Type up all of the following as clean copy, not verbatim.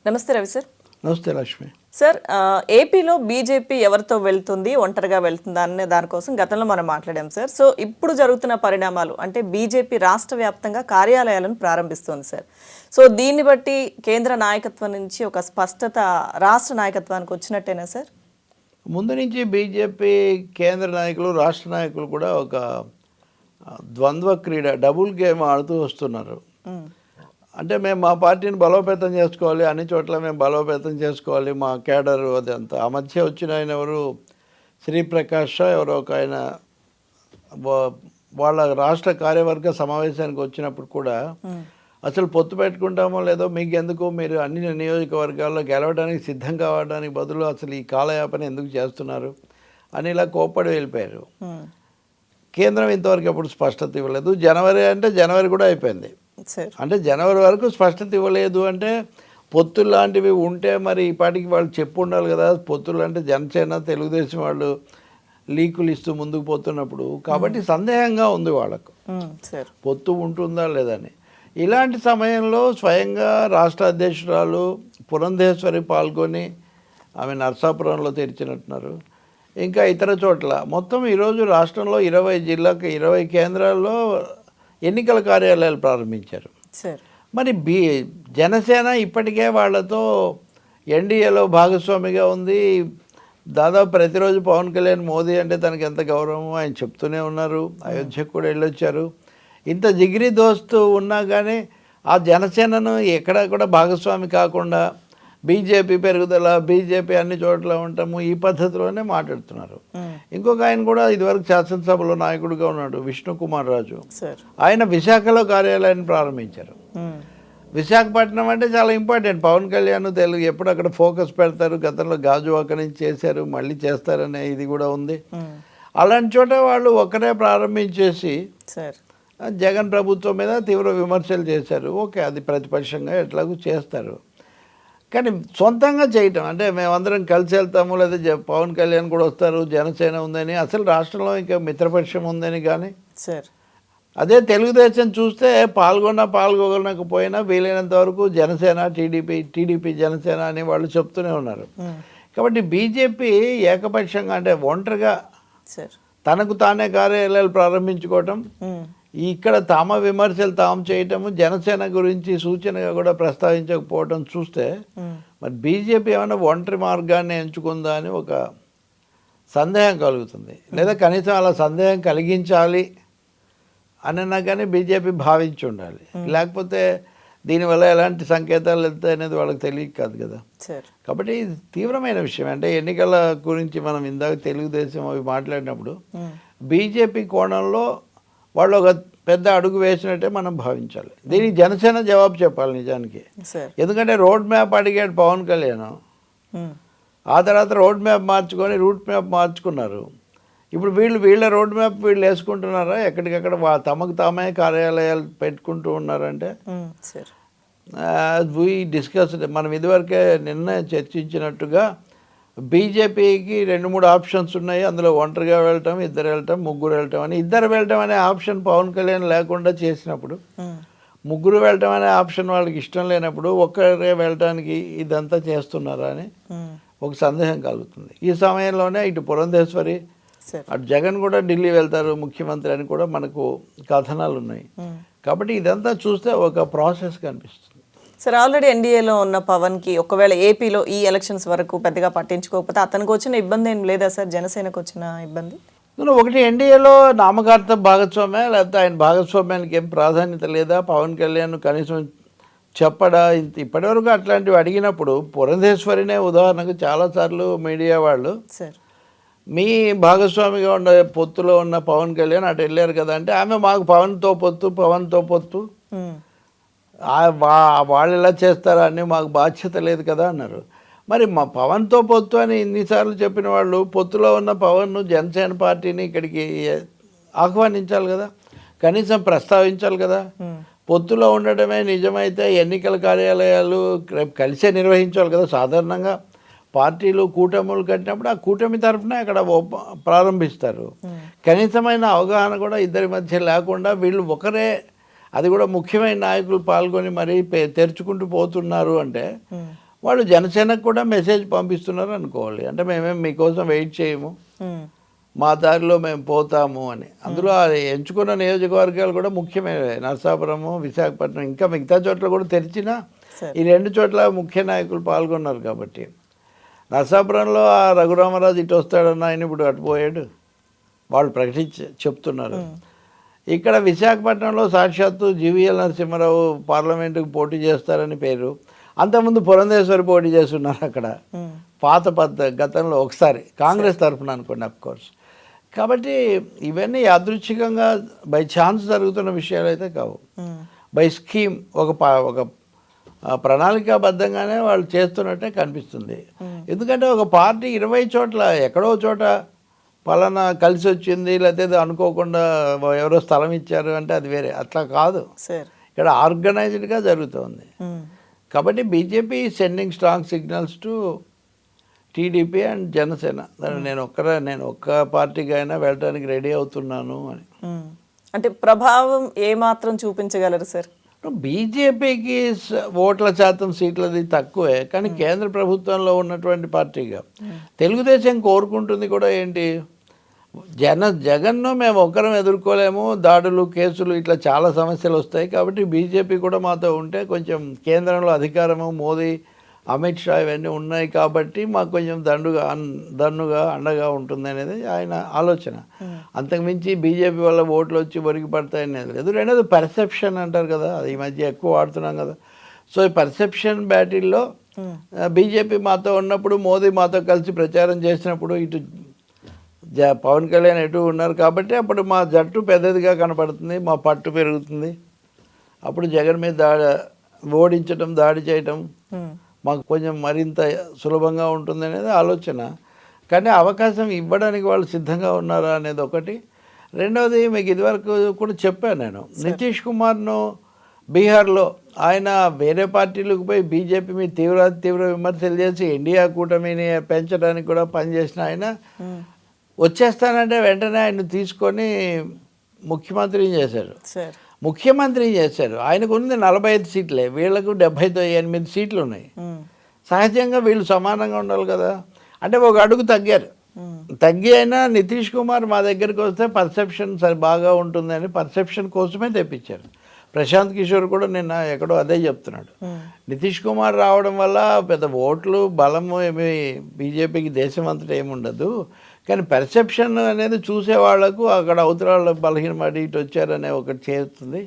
నమస్తే రవి సార్. నమస్తే లక్ష్మి. సార్, ఏపీలో బీజేపీ ఎవరితో వెళ్తుంది, ఒంటరిగా వెళ్తుందా అనే దానికోసం గతంలో మనం మాట్లాడాం సార్. సో ఇప్పుడు జరుగుతున్న పరిణామాలు అంటే బీజేపీ రాష్ట్ర వ్యాప్తంగా కార్యాలయాలను ప్రారంభిస్తుంది సార్. సో దీన్ని బట్టి కేంద్ర నాయకత్వం నుంచి ఒక స్పష్టత రాష్ట్ర నాయకత్వానికి వచ్చినట్టేనా సార్? ముందు నుంచి బీజేపీ కేంద్ర నాయకులు రాష్ట్ర నాయకులు కూడా ఒక ద్వంద్వ క్రీడ, డబుల్ గేమ్ ఆడుతూ వస్తున్నారు. అంటే మేము మా పార్టీని బలోపేతం చేసుకోవాలి, అన్ని చోట్ల మేము బలోపేతం చేసుకోవాలి, మా కేడర్ అదంతా. ఆ మధ్య వచ్చిన ఆయన ఎవరు, శ్రీప్రకాష్ ఎవరో ఒక ఆయన వాళ్ళ రాష్ట్ర కార్యవర్గ సమావేశానికి వచ్చినప్పుడు కూడా అసలు పొత్తు పెట్టుకుంటామో లేదో మీకు ఎందుకు, మీరు అన్ని నియోజకవర్గాల్లో గెలవడానికి సిద్ధం కావడానికి బదులు అసలు ఈ కాలయాపన ఎందుకు చేస్తున్నారు అని ఇలా కోప్పడి వెళ్ళిపోయారు. కేంద్రం ఇంతవరకు ఎప్పుడు స్పష్టత ఇవ్వలేదు. జనవరి అంటే జనవరి కూడా అయిపోయింది. అంటే జనవరి వరకు స్పష్టత ఇవ్వలేదు అంటే పొత్తులు లాంటివి ఉంటే మరి ఈ పాటికి వాళ్ళు చెప్పు ఉండాలి కదా. పొత్తులు అంటే జనసేన తెలుగుదేశం వాళ్ళు లీకులు ఇస్తూ ముందుకు పోతున్నప్పుడు, కాబట్టి సందేహంగా ఉంది వాళ్ళకు పొత్తు ఉంటుందా లేదని. ఇలాంటి సమయంలో స్వయంగా రాష్ట్ర అధ్యక్షురాలు పురంధేశ్వరి పాల్గొని ఆమె నర్సాపురంలో తెరిచినట్టున్నారు. ఇంకా ఇతర చోట్ల మొత్తం ఈరోజు రాష్ట్రంలో 20 జిల్లాకు 20 కేంద్రాల్లో ఎన్నికల కార్యాలయాలు ప్రారంభించారు. మరి జనసేన ఇప్పటికే వాళ్ళతో ఎన్డీఏలో భాగస్వామిగా ఉంది. దాదాపు ప్రతిరోజు పవన్ కళ్యాణ్ మోదీ అంటే తనకి ఎంత గౌరవమో ఆయన చెప్తూనే ఉన్నారు. అయోధ్యకు కూడా వెళ్ళొచ్చారు. ఇంత జిగిరి దోస్తు ఉన్నా కానీ ఆ జనసేనను ఎక్కడా కూడా భాగస్వామి కాకుండా బీజేపీ పెరుగుదల, బీజేపీ అన్ని చోట్ల ఉంటాము, ఈ పద్ధతిలోనే మాట్లాడుతున్నారు. ఇంకొక ఆయన కూడా ఇదివరకు శాసనసభలో నాయకుడిగా ఉన్నాడు, విష్ణుకుమార్ రాజు. ఆయన విశాఖలో కార్యాలయాన్ని ప్రారంభించారు. విశాఖపట్నం అంటే చాలా ఇంపార్టెంట్. పవన్ కళ్యాణ్ తెలుగు ఎప్పుడు అక్కడ ఫోకస్ పెడతారు. గతంలో గాజువాక నుంచి చేశారు, మళ్ళీ చేస్తారనే ఇది కూడా ఉంది. అలాంటి చోట వాళ్ళు ఒక్కరే ప్రారంభించేసి జగన్ ప్రభుత్వం మీద తీవ్ర విమర్శలు చేశారు. ఓకే, అది ప్రతిపక్షంగా ఎట్లాగూ చేస్తారు. కానీ సొంతంగా చేయటం అంటే మేమందరం కలిసి వెళ్తాము, లేదా పవన్ కళ్యాణ్ కూడా వస్తారు, జనసేన ఉందని, అసలు రాష్ట్రంలో ఇంకా మిత్రపక్షం ఉందని. కానీ అదే తెలుగుదేశం చూస్తే పాల్గొనకపోయినా వీలైనంత వరకు జనసేన టీడీపీ జనసేన అని వాళ్ళు చెప్తూనే ఉన్నారు. కాబట్టి బీజేపీ ఏకపక్షంగా అంటే ఒంటరిగా తనకు తానే కార్యాలయాలు ప్రారంభించుకోవటం, ఇక్కడ తమ విమర్శలు తాము చేయటము, జనసేన గురించి సూచనగా కూడా ప్రస్తావించకపోవడం చూస్తే మరి బీజేపీ ఏమైనా ఒంటరి మార్గాన్ని ఎంచుకుందా అని ఒక సందేహం కలుగుతుంది. లేదా కనీసం అలా సందేహం కలిగించాలి అన్నా కానీ బీజేపీ భావించి ఉండాలి. లేకపోతే దీనివల్ల ఎలాంటి సంకేతాలు వెళ్తాయి అనేది వాళ్ళకి తెలియక కాదు కదా. కాబట్టి ఇది తీవ్రమైన విషయం. అంటే ఎన్నికల గురించి మనం ఇందాక తెలుగుదేశం అవి మాట్లాడినప్పుడు బీజేపీ కోణంలో వాళ్ళు ఒక పెద్ద అడుగు వేసినట్టే మనం భావించాలి. దీనికి జనసేన జవాబు చెప్పాలి నిజానికి. ఎందుకంటే రోడ్ మ్యాప్ అడిగాడు పవన్ కళ్యాణ్, ఆ తర్వాత రోడ్ మ్యాప్ మార్చుకొని రూట్ మ్యాప్ మార్చుకున్నారు. ఇప్పుడు వీళ్ళ రోడ్ మ్యాప్ వీళ్ళు వేసుకుంటున్నారా? ఎక్కడికక్కడ తమకు తామే కార్యాలయాలు పెట్టుకుంటూ ఉన్నారంటే డిస్కస్ మనం ఇదివరకే నిన్న చర్చించినట్టుగా బీజేపీకి 2-3 ఆప్షన్స్ ఉన్నాయి. అందులో ఒంటరిగా వెళ్ళటం, ఇద్దరు వెళ్ళటం, ముగ్గురు వెళ్ళటం అని. ఇద్దరు వెళ్ళటం అనే ఆప్షన్ పవన్ కళ్యాణ్ లేకుండా చేసినప్పుడు, ముగ్గురు వెళ్ళటం అనే ఆప్షన్ వాళ్ళకి ఇష్టం లేనప్పుడు ఒక్కరే వెళ్ళటానికి ఇదంతా చేస్తున్నారా అని ఒక సందేహం కలుగుతుంది. ఈ సమయంలోనే ఇటు పురంధేశ్వరి, అటు జగన్ కూడా ఢిల్లీ వెళ్తారు ముఖ్యమంత్రి అని కూడా మనకు కథనాలు ఉన్నాయి. కాబట్టి ఇదంతా చూస్తే ఒక ప్రాసెస్ కనిపిస్తుంది. సార్, ఆల్రెడీ ఎన్డీఏలో ఉన్న పవన్కి ఒకవేళ ఏపీలో ఈ ఎలక్షన్స్ వరకు పెద్దగా పట్టించుకోకపోతే అతనికి వచ్చిన ఇబ్బంది ఏం లేదా సార్? జనసేనకు వచ్చిన ఇబ్బంది ఒకటి, ఎన్డీఏలో నామకార్థ భాగస్వామ్య, లేకపోతే ఆయన భాగస్వామ్యానికి ఏం ప్రాధాన్యత లేదా? పవన్ కళ్యాణ్ కనీసం చెప్పడా? ఇప్పటివరకు అట్లాంటివి అడిగినప్పుడు పురంధేశ్వరినే ఉదాహరణకు చాలాసార్లు మీడియా వాళ్ళు మీ భాగస్వామిగా ఉన్న పొత్తులో ఉన్న పవన్ కళ్యాణ్ అటు వెళ్ళారు కదా అంటే, ఆమె మాకు పవన్తో పొత్తు వాళ్ళు ఎలా చేస్తారా అని మాకు బాధ్యత లేదు కదా అన్నారు. మరి మా పవన్తో పొత్తు అని ఇన్నిసార్లు చెప్పిన వాళ్ళు పొత్తులో ఉన్న పవన్ను, జనసేన పార్టీని ఇక్కడికి ఆహ్వానించాలి కదా, కనీసం ప్రస్తావించాలి కదా. పొత్తులో ఉండడమే నిజమైతే ఎన్నికల కార్యాలయాలు రేపు కలిసే నిర్వహించాలి కదా. సాధారణంగా పార్టీలు కూటములు కట్టినప్పుడు ఆ కూటమి తరఫున అక్కడ ప్రారంభిస్తారు. కనీసమైన అవగాహన కూడా ఇద్దరి మధ్య లేకుండా వీళ్ళు ఒకరే, అది కూడా ముఖ్యమైన నాయకులు పాల్గొని మరీ తెరుచుకుంటూ పోతున్నారు అంటే వాళ్ళు జనసేనకు కూడా మెసేజ్ పంపిస్తున్నారు అనుకోవాలి. అంటే మేమేం మీకోసం వెయిట్ చేయము, మా దారిలో మేము పోతాము అని. అందులో ఆ ఎంచుకున్న నియోజకవర్గాలు కూడా ముఖ్యమే. నరసాపురము, విశాఖపట్నం, ఇంకా మిగతా చోట్ల కూడా తెరిచినా ఈ 2 చోట్ల ముఖ్య నాయకులు పాల్గొన్నారు కాబట్టి. నరసాపురంలో ఆ రఘురామరాజు ఇటు వస్తాడన్న ఆయన ఇప్పుడు అటు పోయాడు, వాళ్ళు ప్రకటించి చెప్తున్నారు. ఇక్కడ విశాఖపట్నంలో సాక్షాత్తు జీవీఎల్ నరసింహారావు పార్లమెంటుకు పోటీ చేస్తారని పేరు. అంతకుముందు పురంధేశ్వరి పోటీ చేస్తున్నారు అక్కడ, పాత గతంలో ఒకసారి కాంగ్రెస్ తరఫున అనుకోండి, అఫ్కోర్స్. కాబట్టి ఇవన్నీ యాదృచ్ఛికంగా బై ఛాన్స్ జరుగుతున్న విషయాలు అయితే కావు. బై స్కీమ్ ఒక ప్రణాళికాబద్ధంగానే వాళ్ళు చేస్తున్నట్టే కనిపిస్తుంది. ఎందుకంటే ఒక పార్టీ 20 చోట్ల ఎక్కడో చోట పలానా కలిసి వచ్చింది, లేకపోతే అనుకోకుండా ఎవరో స్థలం ఇచ్చారు అంటే అది వేరే. అట్లా కాదు, ఇక్కడ ఆర్గనైజ్డ్గా జరుగుతుంది. కాబట్టి BJP sending strong signals to TDP and Janasena. నేను ఒక్క పార్టీకి అయినా వెళ్ళడానికి రెడీ అవుతున్నాను అని. అంటే ప్రభావం ఏమాత్రం చూపించగలరు సార్? బీజేపీకి ఓట్ల శాతం సీట్లది తక్కువే, కానీ కేంద్ర ప్రభుత్వంలో ఉన్నటువంటి పార్టీగా తెలుగుదేశం కోరుకుంటుంది కూడా ఏంటి, జగన్ను మేము ఒక్కరం ఎదుర్కోలేము, దాడులు, కేసులు, ఇట్లా చాలా సమస్యలు వస్తాయి. కాబట్టి బీజేపీ కూడా మాతో ఉంటే కొంచెం కేంద్రంలో అధికారము, మోదీ, అమిత్ షా ఇవన్నీ ఉన్నాయి కాబట్టి మాకు కొంచెం దన్నుగా అండగా ఉంటుంది అనేది ఆయన ఆలోచన. అంతకుమించి బీజేపీ వల్ల ఓట్లు వచ్చి ఒరిగి పడతాయనేది లేదు. రెండోది పర్సెప్షన్ అంటారు కదా, అది ఈ మధ్య ఎక్కువ వాడుతున్నాం కదా. సో ఈ పర్సెప్షన్ బ్యాటిల్లో బీజేపీ మాతో ఉన్నప్పుడు, మోదీ మాతో కలిసి ప్రచారం చేసినప్పుడు ఇటు పవన్ కళ్యాణ్ ఎటు ఉన్నారు కాబట్టి అప్పుడు మా జట్టు పెద్దదిగా కనపడుతుంది, మా పట్టు పెరుగుతుంది. అప్పుడు జగన్ మీద ఓడించడం, దాడి చేయటం మాకు కొంచెం మరింత సులభంగా ఉంటుంది అనేది ఆలోచన. కానీ అవకాశం ఇవ్వడానికి వాళ్ళు సిద్ధంగా ఉన్నారా అనేది ఒకటి. రెండవది, మీకు ఇదివరకు కూడా చెప్పాను నేను, నితీష్ కుమార్ను బీహార్లో ఆయన వేరే పార్టీలకు పోయి బీజేపీ మీద తీవ్ర విమర్శలు చేసి ఇండియా కూటమిని పెంచడానికి కూడా పనిచేసిన ఆయన వచ్చేస్తానంటే వెంటనే ఆయన తీసుకొని ముఖ్యమంత్రిని చేశారు. ఆయనకు ఉంది 45 సీట్లే, వీళ్ళకు 78 సీట్లు ఉన్నాయి. సహజంగా వీళ్ళు సమానంగా ఉండాలి కదా. అంటే ఒక అడుగు తగ్గి అయినా నితీష్ కుమార్ మా దగ్గరికి వస్తే పర్సెప్షన్ బాగా ఉంటుందని పర్సెప్షన్ కోసమే తెప్పించారు. ప్రశాంత్ కిషోర్ కూడా నిన్న ఎక్కడో అదే చెప్తున్నాడు. నితీష్ కుమార్ రావడం వల్ల పెద్ద ఓట్లు బలము ఏమి బీజేపీకి దేశం అంతటా ఏముండదు, కానీ పర్సెప్షన్ అనేది చూసేవాళ్లకు అక్కడ అవతల బలహీనపడి ఇటు వచ్చారనే ఒకటి చేస్తుంది,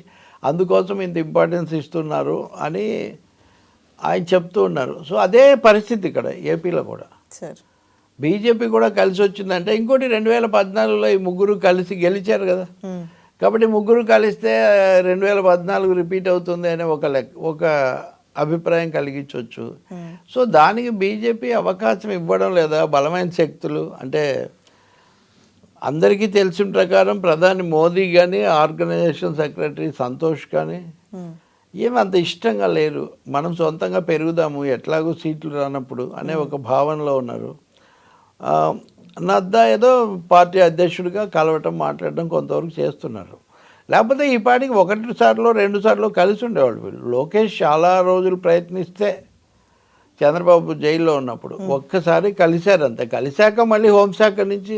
అందుకోసం ఇంత ఇంపార్టెన్స్ ఇస్తున్నారు అని ఆయన చెప్తూ ఉన్నారు. సో అదే పరిస్థితి ఇక్కడ ఏపీలో కూడా. బీజేపీ కూడా కలిసి వచ్చిందంటే ఇంకోటి 2014లో ఈ ముగ్గురు కలిసి గెలిచారు కదా, కాబట్టి ముగ్గురు కలిస్తే 2014 రిపీట్ అవుతుంది అనే ఒక అభిప్రాయం కలిగించవచ్చు. సో దానికి బీజేపీ అవకాశం ఇవ్వడం లేదా, బలమైన శక్తులు అంటే అందరికీ తెలిసిన ప్రకారం ప్రధాని మోదీ కానీ, ఆర్గనైజేషన్ సెక్రటరీ సంతోష్ కానీ ఏమంత ఇష్టంగా లేరు. మనం సొంతంగా పెరుగుదాము, ఎట్లాగో సీట్లు రానప్పుడు అనే ఒక భావనలో ఉన్నారు. నడ్డా ఏదో పార్టీ అధ్యక్షుడిగా కలవటం, మాట్లాడటం కొంతవరకు చేస్తున్నారు. లేకపోతే ఈ పార్టీకి 1 సార్లు 2 సార్లు కలిసి ఉండేవాళ్ళు వీళ్ళు. లోకేష్ చాలా రోజులు ప్రయత్నిస్తే చంద్రబాబు జైల్లో ఉన్నప్పుడు ఒక్కసారి కలిశారు అంతే. కలిశాక మళ్ళీ హోంశాఖ నుంచి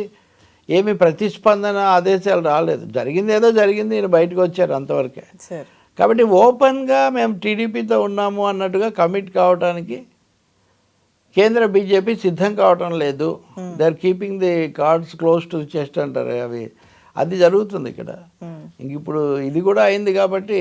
ఏమి ప్రతిస్పందన, ఆదేశాలు రాలేదు. జరిగింది ఏదో జరిగింది, ఈయన బయటకు వచ్చారు అంతవరకే. కాబట్టి ఓపెన్గా మేము టీడీపీతో ఉన్నాము అన్నట్టుగా కమిట్ కావడానికి కేంద్ర బీజేపీ సిద్ధం కావటం లేదు. They are keeping the cards close to the chest అంటారు, అది జరుగుతుంది ఇక్కడ. ఇంక ఇప్పుడు ఇది కూడా అయింది కాబట్టి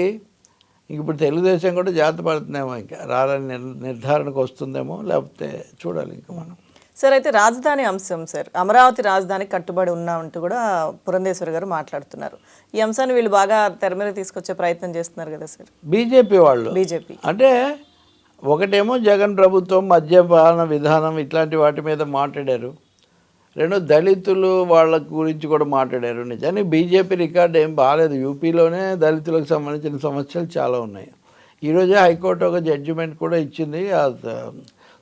ఇంక ఇప్పుడు తెలుగుదేశం కూడా జాగ్రత్త పడుతుందేమో, ఇంకా రారని నిర్ధారణకు వస్తుందేమో, లేకపోతే చూడాలి ఇంకా మనం. సార్ అయితే రాజధాని అంశం సార్, అమరావతి రాజధానికి కట్టుబడి ఉన్నామంటూ కూడా పురంధేశ్వరి గారు మాట్లాడుతున్నారు. ఈ అంశాన్ని వీళ్ళు బాగా తెర మీద తీసుకొచ్చే ప్రయత్నం చేస్తున్నారు కదా సార్ బీజేపీ వాళ్ళు. అంటే ఒకటేమో జగన్ ప్రభుత్వం మద్యపాన విధానం ఇట్లాంటి వాటి మీద మాట్లాడారు. రెండో దళితులు వాళ్ళ గురించి కూడా మాట్లాడారు. నిజానికి బీజేపీ రికార్డు ఏం బాగాలేదు. యూపీలోనే దళితులకు సంబంధించిన సమస్యలు చాలా ఉన్నాయి. ఈరోజే హైకోర్టు ఒక జడ్జిమెంట్ కూడా ఇచ్చింది.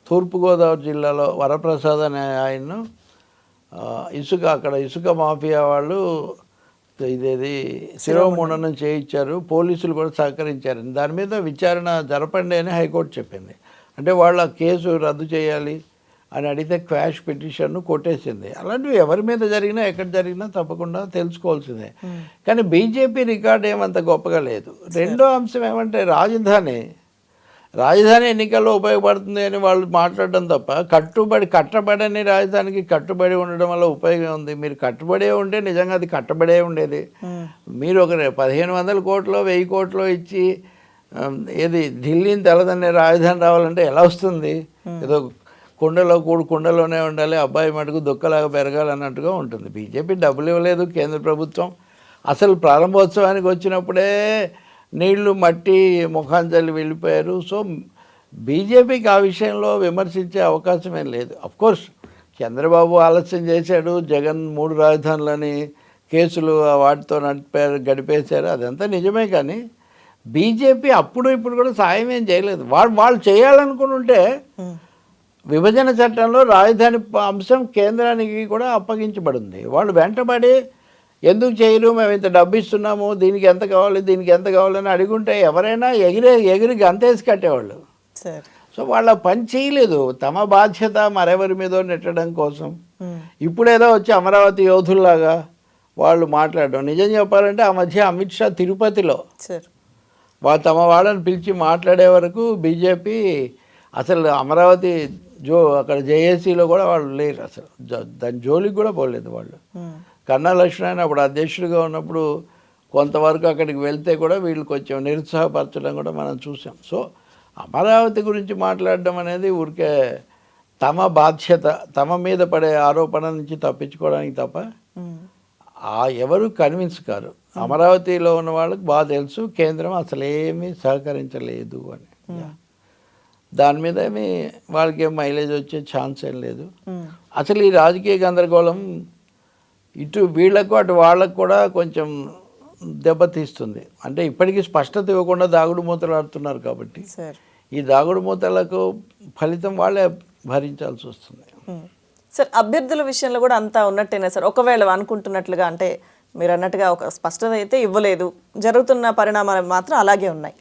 తూర్పుగోదావరి జిల్లాలో వరప్రసాద్ అనే ఆయన్ను ఇసుక మాఫియా వాళ్ళు ఇదేది శిరోముండనం చేయించారు, పోలీసులు కూడా సహకరించారు. దాని మీద విచారణ జరపండి అని హైకోర్టు చెప్పింది. అంటే వాళ్ళ కేసు రద్దు చేయాలి అని అడిగితే క్వాష్ పిటిషన్ను కొట్టేసింది. అలాంటివి ఎవరి మీద జరిగినా ఎక్కడ జరిగినా తప్పకుండా తెలుసుకోవాల్సిందే. కానీ బీజేపీ రికార్డ్ ఏమంత గొప్పగా లేదు. రెండో అంశం ఏమంటే రాజధాని ఎన్నికల్లో ఉపయోగపడుతుంది అని వాళ్ళు మాట్లాడడం తప్ప కట్టబడని రాజధానికి కట్టుబడి ఉండడం వల్ల ఉపయోగం ఉంది. మీరు కట్టుబడే ఉంటే నిజంగా అది కట్టబడే ఉండేది. మీరు ఒక 1500 కోట్లో 1000 కోట్లో ఇచ్చి ఏది ఢిల్లీని తెలదనే రాజధాని రావాలంటే ఎలా వస్తుంది? ఏదో కుండలోనే ఉండాలి, అబ్బాయి మటుకు దుక్కలాగా పెరగాలన్నట్టుగా ఉంటుంది. బీజేపీ డబ్బులు ఇవ్వలేదు కేంద్ర ప్రభుత్వం. అసలు ప్రారంభోత్సవానికి వచ్చినప్పుడే నీళ్లు మట్టి ముఖాంజలి వెళ్ళిపోయారు. సో బీజేపీకి ఆ విషయంలో విమర్శించే అవకాశం ఏం లేదు. అఫ్కోర్స్ చంద్రబాబు ఆలస్యం చేశాడు, జగన్ 3 రాజధానులని కేసులు వాటితో గడిపేశారు, అదంతా నిజమే. కానీ బీజేపీ అప్పుడు ఇప్పుడు కూడా సాయం ఏం చేయలేదు. వాళ్ళు చేయాలనుకుని ఉంటే విభజన చట్టంలో రాజధాని అంశం కేంద్రానికి కూడా అప్పగించబడింది. వాళ్ళు వెంటబడి ఎందుకు చేయరు, మేము ఇంత డబ్బు ఇస్తున్నాము, దీనికి ఎంత కావాలని అడుగుంటే ఎవరైనా ఎగిరి గంతేసి కట్టేవాళ్ళు. సో వాళ్ళ పని చేయలేదు, తమ బాధ్యత మరెవరి మీదో నెట్టడం కోసం. ఇప్పుడేదో వచ్చి అమరావతి యోధుల్లాగా వాళ్ళు మాట్లాడడం. నిజం చెప్పాలంటే ఆ మధ్య అమిత్ షా తిరుపతిలో తమ వాళ్ళని పిలిచి మాట్లాడే వరకు బీజేపీ అసలు అమరావతి అక్కడ జేఏసీలో కూడా వాళ్ళు లేరు, అసలు దాని జోలికి కూడా పోలేదు వాళ్ళు. కన్నా లక్ష్మణ్ అప్పుడు అధ్యక్షుడిగా ఉన్నప్పుడు కొంతవరకు అక్కడికి వెళ్తే కూడా వీళ్ళు కొంచెం నిరుత్సాహపరచడం కూడా మనం చూసాం. సో అమరావతి గురించి మాట్లాడడం అనేది ఊరికే తమ బాధ్యత, తమ మీద పడే ఆరోపణ నుంచి తప్పించుకోవడానికి తప్ప ఎవరు కన్విన్స్ కారు. అమరావతిలో ఉన్న వాళ్ళకి బాగా తెలుసు కేంద్రం అసలు ఏమీ సహకరించలేదు అని. దాని మీద వాళ్ళకి ఏం మైలేజ్ వచ్చే ఛాన్స్ ఏం లేదు. అసలు ఈ రాజకీయ గందరగోళం ఇటు వీళ్లకు అటు వాళ్ళకు కూడా కొంచెం దెబ్బతీస్తుంది. అంటే ఇప్పటికీ స్పష్టత ఇవ్వకుండా దాగుడు మూతలు ఆడుతున్నారు కాబట్టి ఈ దాగుడు మూతలకు ఫలితం వాళ్ళే భరించాల్సి వస్తుంది. సార్ అభ్యర్థుల విషయంలో కూడా అంతా ఉన్నట్టేనా సార్? ఒకవేళ అనుకుంటున్నట్లుగా అంటే మీరు అన్నట్టుగా ఒక స్పష్టత అయితే ఇవ్వలేదు, జరుగుతున్న పరిణామాలు మాత్రం అలాగే ఉన్నాయి.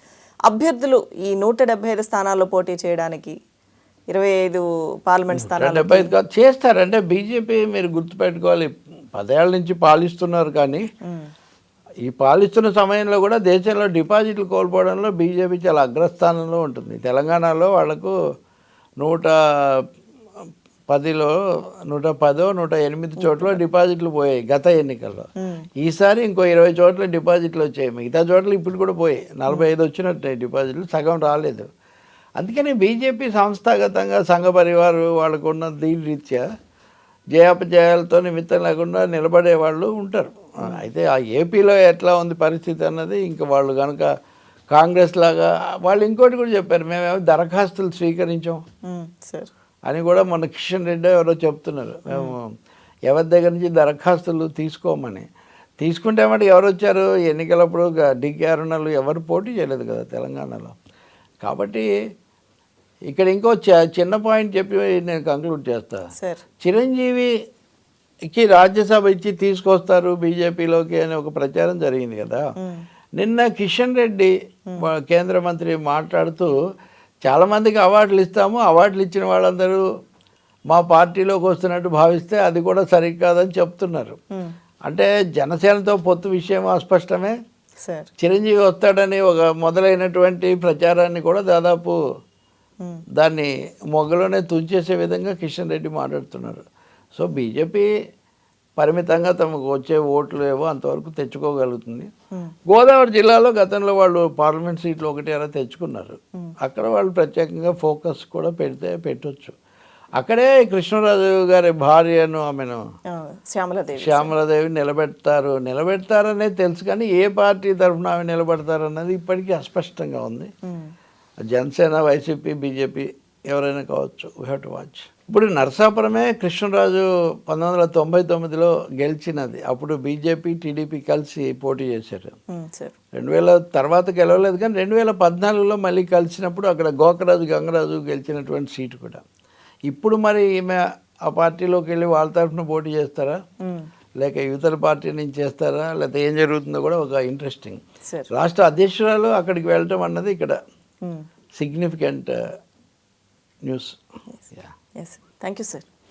అభ్యర్థులు ఈ 175 స్థానాల్లో పోటీ చేయడానికి 25 పార్లమెంట్ స్థానాలు 175 చేస్తారంటే బీజేపీ మీరు గుర్తుపెట్టుకోవాలి, 10 ఏళ్ల నుంచి పాలిస్తున్నారు. కానీ ఈ పాలిస్తున్న సమయంలో కూడా దేశంలో డిపాజిట్లు కోల్పోవడంలో బీజేపీ చాలా అగ్రస్థానంలో ఉంటుంది. తెలంగాణలో వాళ్లకు 110-108 చోట్ల డిపాజిట్లు పోయాయి గత ఎన్నికల్లో. ఈసారి ఇంకో 20 చోట్ల డిపాజిట్లు వచ్చాయి. మిగతా చోట్ల ఇప్పుడు కూడా పోయాయి. 45 వచ్చినట్టు డిపాజిట్లు, సగం రాలేదు. అందుకని బీజేపీ సంస్థాగతంగా సంఘ పరివారు వాళ్ళకున్న దీని రీత్యా జయాపజయాలతో నిమిత్తం లేకుండా నిలబడే వాళ్ళు ఉంటారు. అయితే ఆ ఏపీలో ఎట్లా ఉంది పరిస్థితి అన్నది ఇంకా వాళ్ళు కనుక కాంగ్రెస్ లాగా వాళ్ళు ఇంకోటి కూడా చెప్పారు, మేమేమో దరఖాస్తులు స్వీకరించాం అని కూడా మన కిషన్ రెడ్డి ఎవరో చెప్తున్నారు. మేము ఎవరి దగ్గర నుంచి దరఖాస్తులు తీసుకోమని. తీసుకుంటే మటు ఎవరు వచ్చారు ఎన్నికలప్పుడు? డికే అరుణలు ఎవరు పోటీ చేయలేదు కదా తెలంగాణలో. కాబట్టి ఇక్కడ ఇంకో చిన్న పాయింట్ చెప్పి నేను కంక్లూడ్ చేస్తా. చిరంజీవికి రాజ్యసభ ఇచ్చి తీసుకొస్తారు బీజేపీలోకి అని ఒక ప్రచారం జరిగింది కదా. నిన్న కిషన్ రెడ్డి కేంద్ర మంత్రి మాట్లాడుతూ చాలామందికి అవార్డులు ఇస్తాము, అవార్డులు ఇచ్చిన వాళ్ళందరూ మా పార్టీలోకి వస్తున్నట్టు భావిస్తే అది కూడా సరికాదని చెప్తున్నారు. అంటే జనసేనతో పొత్తు విషయం అస్పష్టమే. చిరంజీవి వస్తాడని ఒక మొదలైనటువంటి ప్రచారాన్ని కూడా దాదాపు దాన్ని మొగ్గలోనే తుంచేసే విధంగా కిషన్ రెడ్డి మాట్లాడుతున్నారు. సో బీజేపీ పరిమితంగా తమకు వచ్చే ఓట్లు ఏవో అంతవరకు తెచ్చుకోగలుగుతుంది. గోదావరి జిల్లాలో గతంలో వాళ్ళు పార్లమెంట్ సీట్లు 1 అలా తెచ్చుకున్నారు. అక్కడ వాళ్ళు ప్రత్యేకంగా ఫోకస్ కూడా పెట్టొచ్చు. అక్కడే కృష్ణరాజు గారి భార్యను ఆమెను శ్యామలాదేవి నిలబెడతారనేది తెలుసు. కానీ ఏ పార్టీ తరఫున ఆమె నిలబెడతారన్నది ఇప్పటికీ అస్పష్టంగా ఉంది. జనసేన, వైసీపీ, బీజేపీ ఎవరైనా కావచ్చు, వీ హ్యావ్ టు వాచ్. ఇప్పుడు నరసాపురమే కృష్ణరాజు 1999లో గెలిచినది. అప్పుడు బీజేపీ, టీడీపీ కలిసి పోటీ చేశారు. 2000 తర్వాత గెలవలేదు, కానీ 2014లో మళ్ళీ కలిసినప్పుడు అక్కడ గోకరాజు గంగరాజు గెలిచినటువంటి సీటు కూడా. ఇప్పుడు మరి ఈమె ఆ పార్టీలోకి వెళ్ళి వాళ్ళ తరఫున పోటీ చేస్తారా, లేక యువతల పార్టీ నుంచి చేస్తారా, లేకపోతే ఏం జరుగుతుందో కూడా ఒక ఇంట్రెస్టింగ్. రాష్ట్ర అధ్యక్షురాలు అక్కడికి వెళ్ళటం అన్నది ఇక్కడ significant news. Yes thank you sir.